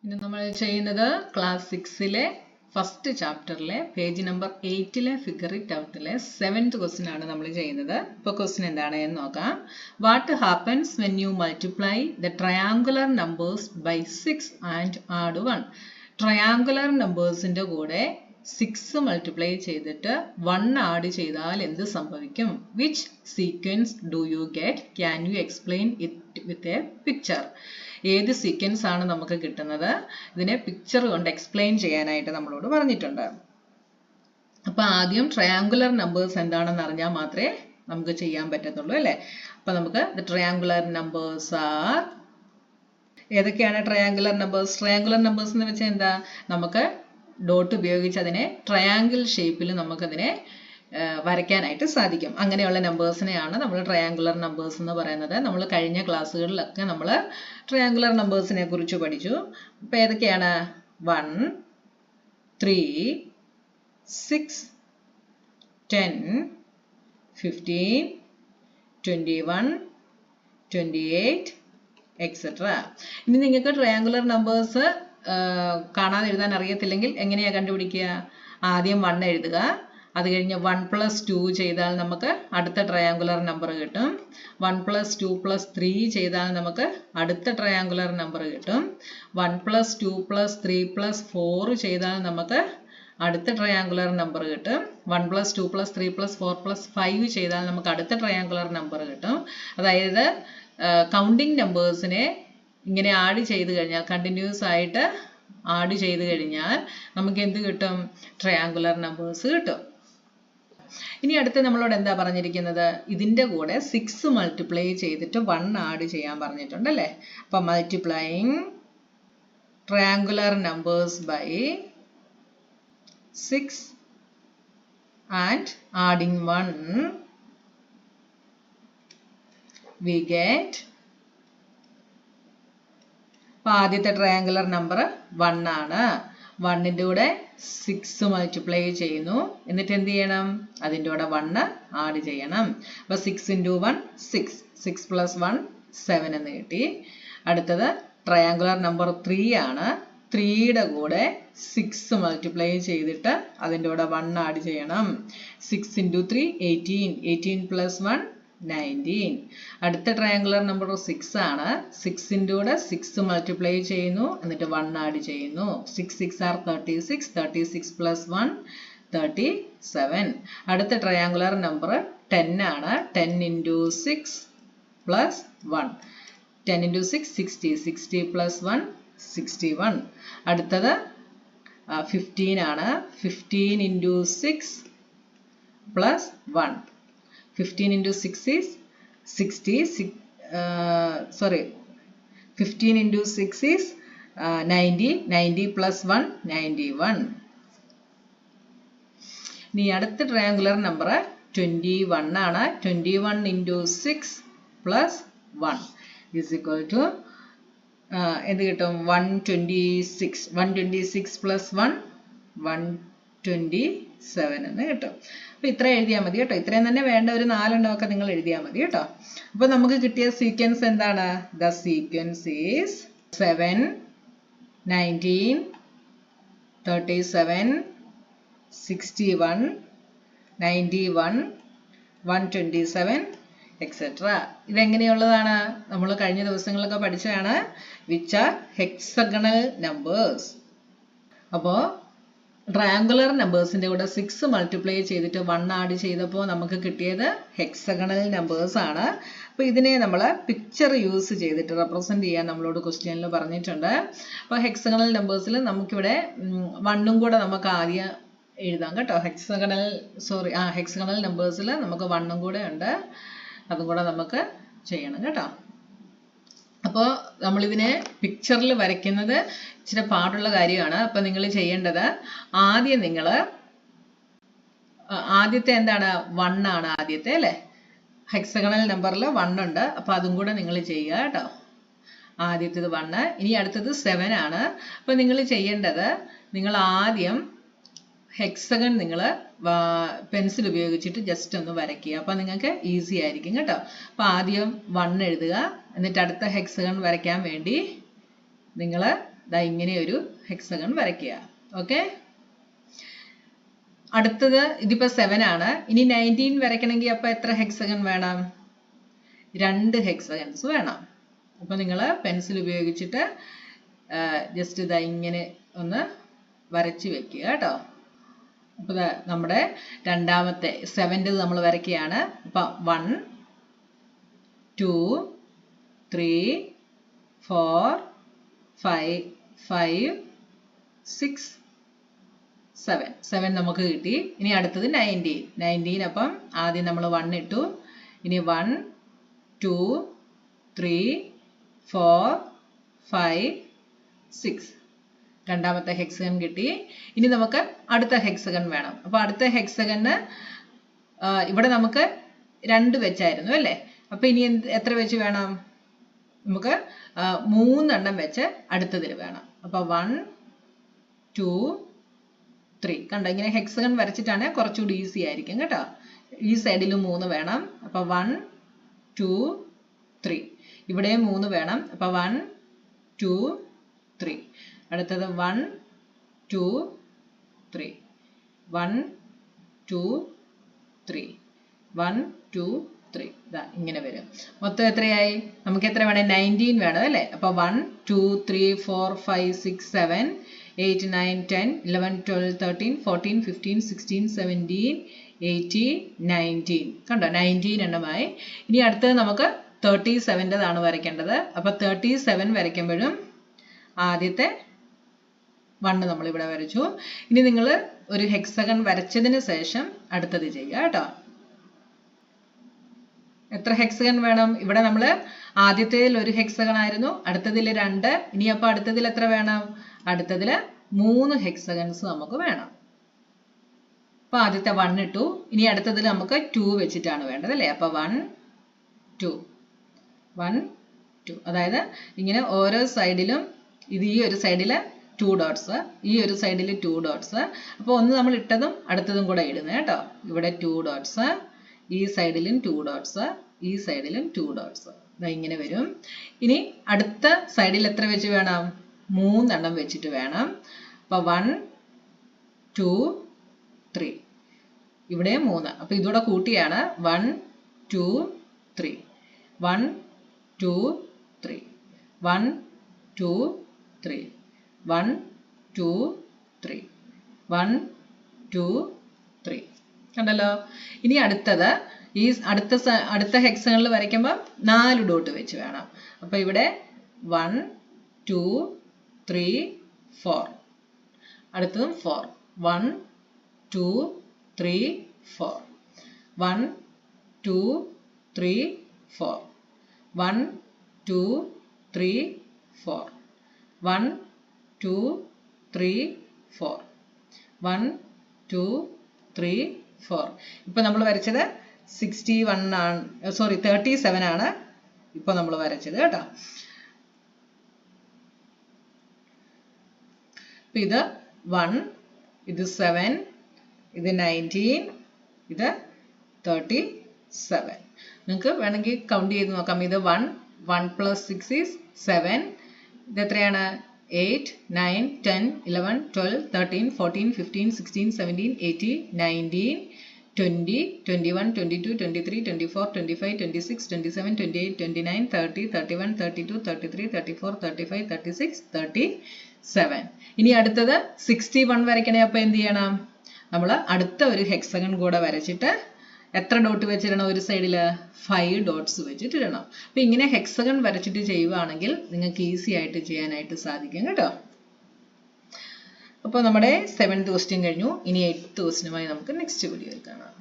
ഇനി നമ്മൾ ചെയ്യുന്നത് ക്ലാസ് 6-ലെ ഫസ്റ്റ് ചാപ്റ്ററിലെ പേജ് നമ്പർ 8-ലെ ഫിഗർ ഇറ്റ് ഔട്ടിലെ 7th ക്വസ്റ്റ്യൻ ആണ് നമ്മൾ ചെയ്യുന്നത്. ഇപ്പോൾ ക്വസ്റ്റ്യൻ എന്താണ് എന്ന് നോക്കാം. What happens when you multiply the triangular numbers by 6 and add 1? Triangular നമ്പേഴ്സിന്റെ കൂടെ 6 മൾട്ടിപ്ലൈ ചെയ്തിട്ട് 1 ആഡ് ചെയ്താൽ എന്ത് സംഭവിക്കും? Which sequence do you get? Can you explain it with a picture? ഏത് സീക്വൻസ് ആണ് നമുക്ക് കിട്ടുന്നത്? ഇതിനെ പിക്ചർ കൊണ്ട് എക്സ്പ്ലെയിൻ ചെയ്യാനായിട്ട് നമ്മളോട് പറഞ്ഞിട്ടുണ്ട്. അപ്പൊ ആദ്യം ട്രയാങ്കുലർ നമ്പേഴ്സ് എന്താണെന്ന് അറിഞ്ഞാൽ മാത്രമേ നമുക്ക് ചെയ്യാൻ പറ്റത്തുള്ളൂ അല്ലേ? അപ്പൊ നമുക്ക് ട്രയാങ്കുലർ നമ്പേഴ്സ് ആർ, ഏതൊക്കെയാണ് ട്രയാങ്കുലർ നമ്പേഴ്സ്? ട്രയാങ്കുലർ നമ്പേഴ്സ് എന്ന് വെച്ചാൽ എന്താ? നമുക്ക് ഡോട്ട് ഉപയോഗിച്ച് അതിനെ ട്രയാങ്കിൾ ഷേപ്പിൽ നമുക്കതിനെ വരയ്ക്കാനായിട്ട് സാധിക്കും. അങ്ങനെയുള്ള നമ്പേഴ്സിനെയാണ് നമ്മൾ ട്രയാങ്കുലർ നമ്പേഴ്സ് എന്ന് പറയുന്നത്. നമ്മൾ കഴിഞ്ഞ ക്ലാസ്സുകളിലൊക്കെ നമ്മൾ ട്രയാങ്കുലർ നമ്പേഴ്സിനെ കുറിച്ച് പഠിച്ചു. അപ്പോൾ ഏതൊക്കെയാണ്? 1, 3, 6, 10, 15, 21, 28, etc. ഇനി നിങ്ങൾക്ക് ട്രയാങ്കുലർ നമ്പേഴ്സ് കാണാതെ എഴുതാൻ അറിയത്തില്ലെങ്കിൽ എങ്ങനെയാണ് കണ്ടുപിടിക്കുക? ആദ്യം 1 എഴുതുക, അത് കഴിഞ്ഞ് 1 + 2 ചെയ്താൽ നമുക്ക് അടുത്ത ട്രയാങ്കുലർ നമ്പർ കിട്ടും. 1 + 2 + 3 ചെയ്താൽ നമുക്ക് അടുത്ത ട്രയാങ്കുലർ നമ്പർ കിട്ടും. 1 + 2 + 3 + 4 ചെയ്താൽ നമുക്ക് അടുത്ത ട്രയാങ്കുലർ നമ്പർ കിട്ടും. 1 + 2 + 3 + 4 + 5 ചെയ്താൽ നമുക്ക് അടുത്ത ട്രയാങ്കുലർ നമ്പർ കിട്ടും. അതായത് കൗണ്ടിങ് നമ്പേഴ്സിനെ ഇങ്ങനെ ആഡ് ചെയ്ത് കഴിഞ്ഞാൽ, കണ്ടിന്യൂസ് ആയിട്ട് ആഡ് ചെയ്ത് കഴിഞ്ഞാൽ നമുക്ക് എന്ത് കിട്ടും? ട്രയാങ്കുലർ നമ്പേഴ്സ് കിട്ടും. ഇനി അടുത്ത് നമ്മളോട് എന്താ പറഞ്ഞിരിക്കുന്നത്? ഇതിന്റെ കൂടെ 6 മൾട്ടിപ്ലൈ ചെയ്തിട്ട് 1 ആഡ് ചെയ്യാൻ പറഞ്ഞിട്ടുണ്ട് അല്ലേ? അപ്പൊ multiplying triangular numbers by 6 and adding 1 we get, അപ്പൊ ആദ്യത്തെ ട്രയാങ്കുലർ നമ്പർ 1 ആണ്. 1ന്റെ കൂടെ 6 മൾട്ടിപ്ലൈ ചെയ്യുന്നു. എന്നിട്ട് എന്ത് ചെയ്യണം? അതിൻ്റെ കൂടെ 1 ആഡ് ചെയ്യണം. അപ്പൊ 6 × 1 6, 6 + 1 7 എന്ന് കിട്ടി. അടുത്തത് ട്രയാങ്കുലർ നമ്പർ 3 ആണ്. 3യുടെ കൂടെ 6 മൾട്ടിപ്ലൈ ചെയ്തിട്ട് അതിൻ്റെ കൂടെ 1 ആഡ് ചെയ്യണം. 6 × 3 18, 18 + 1 19. അടുത്ത ട്രയാങ്കുലർ നമ്പർ 6 ആണ്. 6ന്റെ കൂടെ 6 മൾട്ടിപ്ലൈ ചെയ്യുന്നു, എന്നിട്ട് 1 ആഡ് ചെയ്യുന്നു. 6 6 are 36, 36 + 1 37. അടുത്ത ട്രയാങ്കുലർ നമ്പർ 10 ആണ്. 10 × 6 + 1, 10 × 6 60, 60 + 1 61. അടുത്തത് 15 ആണ്. 15 × 6 + 1, 15 × 6 is 60, 15 × 6 is 90, 90 + 1 91. ഇനി അടുത്ത ട്രയാങ്കുലർ നമ്പർ 21 ആണ്. 21 × 6 + 1 is equal to എന്ത് കിട്ടും? 126, 126 + 1 127 എന്ന് കിട്ടും. അപ്പൊ ഇത്ര എഴുതിയാൽ മതി കേട്ടോ. ഇത്രയും തന്നെ വേണ്ട, ഒരു 4 എണ്ണമൊക്കെ നിങ്ങൾ എഴുതിയാൽ മതി കേട്ടോ. അപ്പൊ നമുക്ക് കിട്ടിയ സീക്വൻസ് എന്താണ്? The sequence is 7, 19, 37, 61, 91, 127, etc. ഇതെങ്ങനെയുള്ളതാണ്? നമ്മൾ കഴിഞ്ഞ ദിവസങ്ങളിലൊക്കെ പഠിച്ചതാണ്. Which are hexagonal numbers. അപ്പോൾ ട്രയാങ്കുലർ നമ്പേഴ്സിന്റെ കൂടെ 6 മൾട്ടിപ്ലൈ ചെയ്തിട്ട് 1 ആഡ് ചെയ്തപ്പോൾ നമുക്ക് കിട്ടിയത് ഹെക്സഗണൽ നമ്പേഴ്സ് ആണ്. അപ്പൊ ഇതിനെ നമ്മൾ പിക്ചർ യൂസ് ചെയ്തിട്ട് റെപ്രസെന്റ് ചെയ്യാൻ നമ്മളോട് ക്വസ്റ്റ്യനിൽ പറഞ്ഞിട്ടുണ്ട്. അപ്പൊ ഹെക്സഗണൽ നമ്പേഴ്സിൽ നമുക്കിവിടെ 1 കൂടെ നമുക്ക് ആദ്യം എഴുതാം കേട്ടോ. ഹെക്സഗണൽ നമ്പേഴ്സിൽ നമുക്ക് 1 കൂടെ ഉണ്ട്. അതും കൂടെ നമുക്ക് ചെയ്യണം കേട്ടോ. അപ്പോൾ നമ്മളിതിനെ പിക്ചറിൽ വരയ്ക്കുന്നത് ഇച്ചിരി പാടുള്ള കാര്യമാണ്. അപ്പം നിങ്ങൾ ചെയ്യേണ്ടത്, ആദ്യം നിങ്ങൾ ആദ്യത്തെ എന്താണ്? 1 ആണ് ആദ്യത്തെ അല്ലേ? ഹെക്സഗണൽ നമ്പറിൽ 1 ഉണ്ട്. അപ്പം അതും കൂടെ നിങ്ങൾ ചെയ്യുക കേട്ടോ. ആദ്യത്തേത് 1, ഇനി അടുത്തത് 7 ആണ്. അപ്പം നിങ്ങൾ ചെയ്യേണ്ടത്, നിങ്ങൾ ആദ്യം ഹെക്സഗൺ നിങ്ങൾ പെൻസിൽ ഉപയോഗിച്ചിട്ട് ജസ്റ്റ് ഒന്ന് വരയ്ക്കുക. അപ്പം നിങ്ങൾക്ക് ഈസി ആയിരിക്കും കേട്ടോ. അപ്പം ആദ്യം 1 എഴുതുക, എന്നിട്ട് അടുത്ത ഹെക്സഗൺ വരയ്ക്കാൻ വേണ്ടി നിങ്ങൾ ദാ ഇങ്ങനെ ഒരു ഹെക്സഗൺ വരയ്ക്കുക. ഓക്കെ, അടുത്തത് ഇതിപ്പോ 7 ആണ്. ഇനി 19 വരയ്ക്കണമെങ്കിൽ അപ്പൊ എത്ര ഹെക്സഗൺ വേണം? 2 ഹെക്സഗൺസ് വേണം. അപ്പൊ നിങ്ങൾ പെൻസിൽ ഉപയോഗിച്ചിട്ട് ജസ്റ്റ് ഇതാ ഇങ്ങനെ ഒന്ന് വരച്ച് വെക്കുക കേട്ടോ. അപ്പൊ നമ്മുടെ രണ്ടാമത്തെ 7th നമ്മൾ വരയ്ക്കുകയാണ്. അപ്പൊ 1 2 3 4 5 6 7 നമുക്ക് കിട്ടി. ഇനി അടുത്തത് 19. അപ്പം ആദ്യം നമ്മൾ 1 ഇട്ടു. ഇനി 1 2 3 4 5 6 രണ്ടാമത്തെ ഹെക്സഗൺ കിട്ടി. ഇനി നമുക്ക് അടുത്ത ഹെക്സഗൺ വേണം. അപ്പൊ അടുത്ത ഹെക്സഗണ് ഇവിടെ നമുക്ക് 2 വെച്ചായിരുന്നു അല്ലേ? അപ്പൊ ഇനി എത്ര വെച്ച് വേണം? നമുക്ക് 3 എണ്ണം വെച്ച് അടുത്തതിൽ വേണം. അപ്പൊ 1 2 3 കണ്ടോ, ഇങ്ങനെ ഹെക്സഗൺ വരച്ചിട്ടാണ് കുറച്ചുകൂടി ഈസി ആയിരിക്കും കേട്ടോ. ഈ സൈഡിലും 3 വേണം. അപ്പൊ 1 2 3 ഇവിടെയും 3 വേണം. അപ്പൊ 1 2 3 അടുത്തത് 1 2 3 1 2 3 1 2 3 ഇതാ ഇങ്ങനെ വരും. മൊത്തം എത്രയായി? നമുക്ക് എത്ര വേണം? 19 വേണം അല്ലേ? അപ്പൊ 1 2 3 4 5 6 7 8 9 10 11 12 13 14 15 16 17 18 19 കണ്ടോ, 19 എണ്ണമായി. ഇനി അടുത്തത് നമുക്ക് 37താണ് വരയ്ക്കേണ്ടത്. അപ്പൊ 37 വരയ്ക്കുമ്പോഴും ആദ്യത്തെ 1 നമ്മൾ ഇവിടെ വരച്ചു. ഇനി നിങ്ങൾ ഒരു ഹെക്സഗൺ വരച്ചതിന് ശേഷം അടുത്തത് ചെയ്യുക കേട്ടോ. എത്ര ഹെക്സഗൺ വേണം? ഇവിടെ നമ്മൾ ആദ്യത്തേതിൽ 1 ഹെക്സഗൺ ആയിരുന്നു, അടുത്തതിൽ 2. ഇനി അപ്പൊ അടുത്തതിൽ എത്ര വേണം? അടുത്തതിൽ 3 ഹെക്സഗൺസ് നമുക്ക് വേണം. അപ്പൊ ആദ്യത്തെ 1 ഇട്ടു. ഇനി അടുത്തതിൽ നമുക്ക് 2 വെച്ചിട്ടാണ് വേണ്ടത് അല്ലേ? അപ്പൊ 1 2 1 2 അതായത് ഇങ്ങനെ ഓരോ സൈഡിലും ഇത് ഈ ഒരു സൈഡിൽ 2 ഡോട്ട്സ്, ഈ ഒരു സൈഡിൽ 2 ഡോട്ട്സ്. അപ്പോൾ ഒന്ന് നമ്മൾ ഇട്ടതും അടുത്തതും കൂടെ ഇടുന്നത് കേട്ടോ. ഇവിടെ 2 ഡോട്ട്സ്, ഈ സൈഡിലും 2 ഡോട്ട്സ്, ഈ സൈഡിലും 2 ഡോട്ട്സ്. ഇങ്ങനെ വരും. ഇനി അടുത്ത സൈഡിൽ എത്ര വെച്ച് വേണം? 3 എണ്ണം വെച്ചിട്ട് വേണം. അപ്പൊ 1 2 3 ഇവിടെ 3. അപ്പൊ ഇതൂടെ കൂട്ടിയാണ് 1 2 3 1 2 3 1 2 3 1 2 3 1 2 3 കണ്ടല്ലോ. ഇനി അടുത്തത് ഈ അടുത്ത ഹെക്സഗണിൽ വരയ്ക്കുമ്പോൾ 4 ഡോട്ട് വെച്ച് വേണം. അപ്പൊ ഇവിടെ 1 2 3 4 അടുത്തതും 4 1 2 3 4 1 2 3 4 1 2 3 4 1 2 3 4 1 2 3 4 ഇപ്പൊ നമ്മൾ വരച്ചത് 61 ആണ്, സോറി 37 ആണ് ഇപ്പൊ നമ്മൾ വരച്ചത് കേട്ടോ. ഇത് 1, ഇത് 7, ഇത് 19, ഇത് 37. നിങ്ങൾക്ക് വേണമെങ്കിൽ കൗണ്ട് ചെയ്ത് നോക്കാം. ഇത് 1 1 + 6 is 7. ഇത് എത്രയാണ്? 8 9 10 11 12 13 14 15 16 17 18 19 20 21 22 23 24 25 26 27 28 29 30 31 32 33 34 35 36 37. ഇനി അടുത്തത് 61 വരയ്ക്കണേ. അപ്പൊ എന്ത് ചെയ്യണം? നമ്മൾ അടുത്ത ഒരു ഹെക്സഗൺ കൂടെ വരച്ചിട്ട് എത്ര ഡോട്ട് വെച്ചിടണം? ഒരു സൈഡില് 5 ഡോട്ട്സ് വെച്ചിട്ടിടണം. അപ്പൊ ഇങ്ങനെ ഹെക്സഗൺ വരച്ചിട്ട് ചെയ്യുവാണെങ്കിൽ നിങ്ങൾക്ക് ഈസി ആയിട്ട് ചെയ്യാനായിട്ട് സാധിക്കും കേട്ടോ. അപ്പോൾ നമ്മുടെ 7th ക്വസ്റ്റ്യൻ കഴിഞ്ഞു. ഇനി 8th ക്വസ്റ്റ്യനുമായി നമുക്ക് നെക്സ്റ്റ് വീഡിയോയിൽ കാണാം.